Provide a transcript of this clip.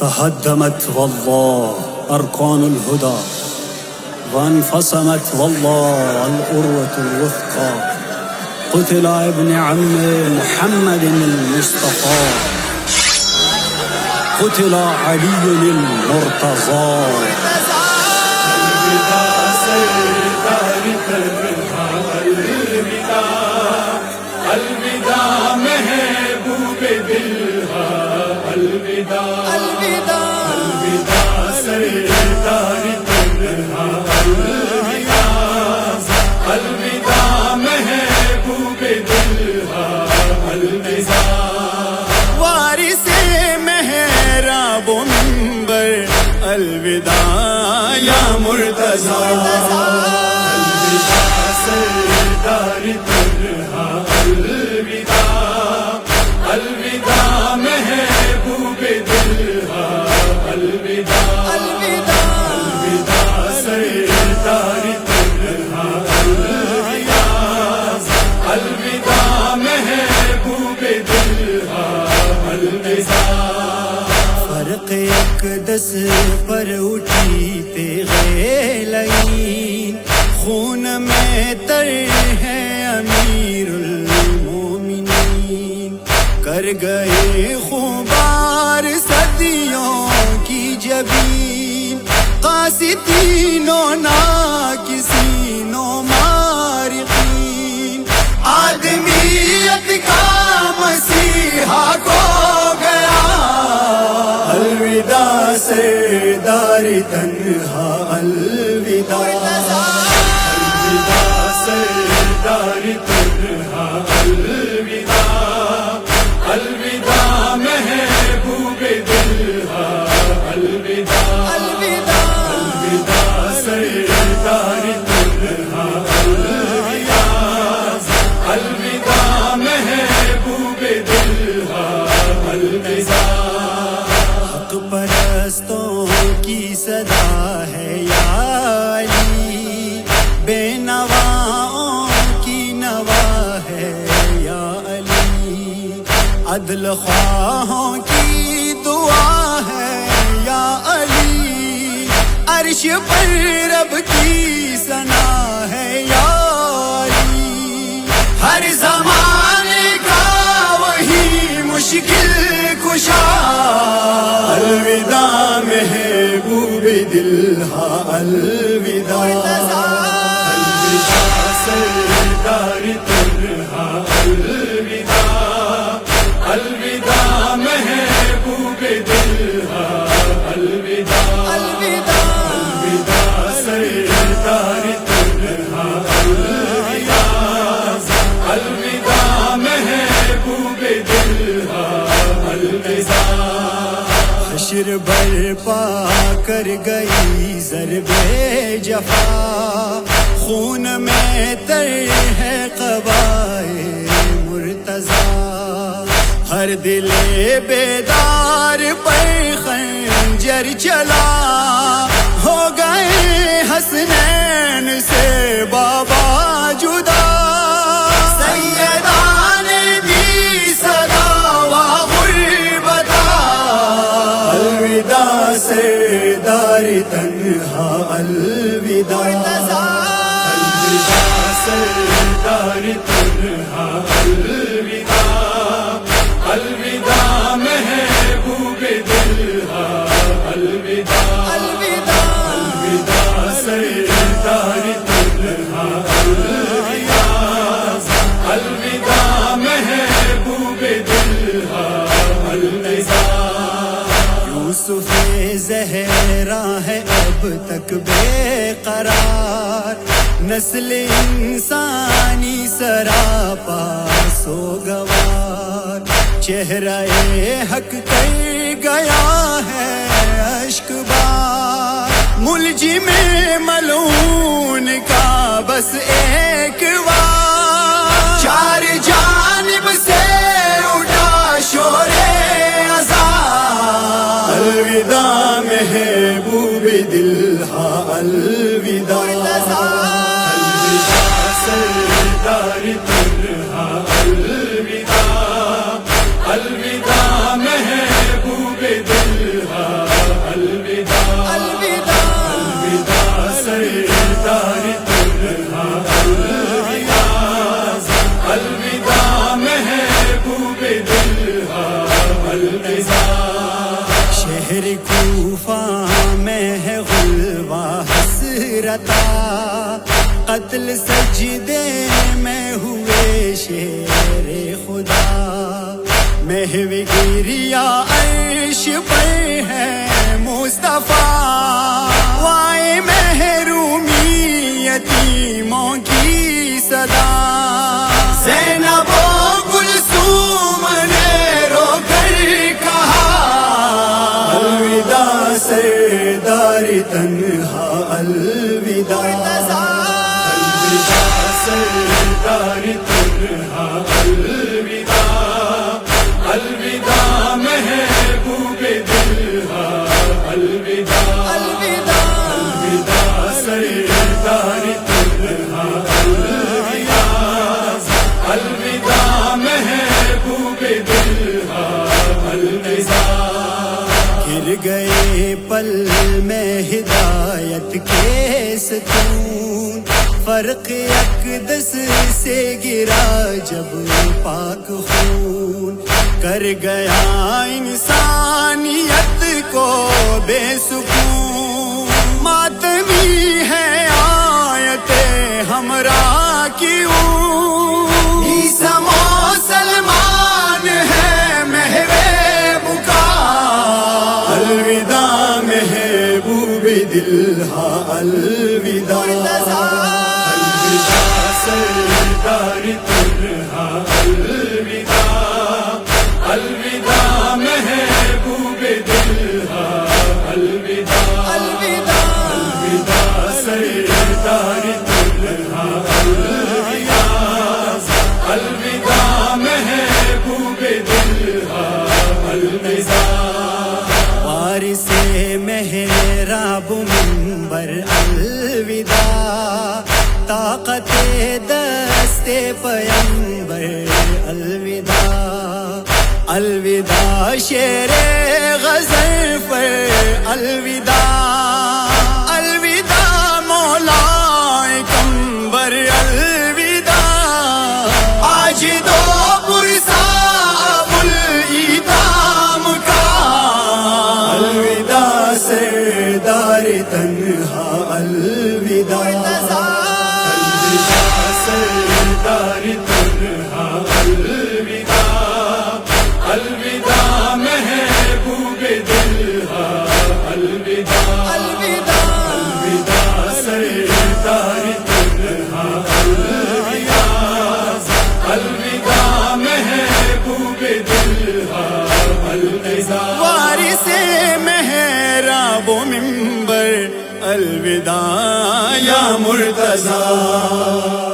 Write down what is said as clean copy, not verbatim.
تهدمت والله أركان الهدى وانفصمت والله الأروة الوثقى. قتل ابن عم محمد المصطفى، قتل علي المرتضى. الوداع محبوب دلها، الوداع الوداع الوداع سردار تنہا، الوداع الوداع محبوب دلها، الوداع وارث محراب و منبر، الوداع یا مرتضی. الوداع سردار تنہا، الوداع الوداع محبوب دلها، الوداع الوداع الوداع سردار تنہا، الوداع الوداع محبوب دلها، الوداع. فرق اقدس پر اٹھی تیغ لعین، خون میں تر ہے امیر المومنین. کر گئے خوبار صدیوں کی جبین، قاسطین و ناکسین و مارقین. آدمیت کا مسیحا کو گیا، الوداع سردار تنہا، الوداع الوداع سردار تنہا، الوداع الوداع محبوب دلها، الوداع الوداع الوداع سردار تنہا، الوداع الوداع محبوب دلها، الوداع. حق پرستوں کی صدا ہے یا علی، بے نواؤں کی نوا ہے یا علی. عدل خواہوں کی دعا ہے یا علی، عرش پر رب کی ثنا ہے یا علی. ہر زمانے کا وہی مشکل کشا، الوداع محبوب دلها، الوداع الوداع سردار تنہا، الوداع الوداع محبوب دلها، الوداع الوداع الوداع سردار تنہا، الوداع الوداع محبوب دلها، الوداع. حشر برپا کر گئی ضرب جفا، خون میں تر ہے قبائے مرتضی. ہر دل بیدار پر خنجر چلا، ہو گئے حسنین سے بابا جدا. سیدان بھی صدا و غربتا، الوداع سردار تنہا، الوداع الوداع سردار تنہا، الوداع الوداع محبوب دلها، الوداع الوداع الوداع سردار تنہا، الوداع الوداع محبوب دلها، الوداع. یوسف زہرا ہے اب تک بے قرار، نسل انسانی سراپا سوگوار. چہرہ حق کر گیا ہے اشک بار، ملجم ملعون کا بس ایک وار. چار جانب سے اٹھا شور عذاب، الوداع محبوب دلها، الوداع الوداع سردار تنہا، الوداع الوداع محبوب دلها، شیر خدا محو گریا عرش پر ہے مصطفیٰ وائے محرومی یتیموں کی صدا زینب و کلثوم نے رو کر کہا الوداع سردار تنہا الوداع الوداع سردار تنہا الوداع الوداع محبوب دلہا الوداع الوداع سردار تنہا الوداع الوداع محبوب دلہا الوداع گر گئے پل میں ہدایت کے ستون فرق اقدس سے گرا جب پاک خون کر گیا انسانیت کو بے سکون ماتمی ہے آیت ہمراہ کیوں عیسیٰ مسلمان ہے محو بکا الوداع محبوب دلہا الوداع الوداع سردار تنہا الوداع الوداع محبوب دلہا الوداع الوداع سردار تنہا الوداع الوداع محبوب دلہا الوداع وارث محراب منبر الوداع طاقت دست پیمبر الوداع الوداع شیر غزل پر الوداع الوداع مولا کمبر الوداع آج دو پرسا الایتام کا الوداع سردار تنہا الوداع الوداع سردار تنہا الوداع الوداع محبوب دلہا الوداع الوداع سردار تنہا الوداع الوداع محبوب دلہا الوداع وارث محراب و منبر الوداع یا مرتضیٰ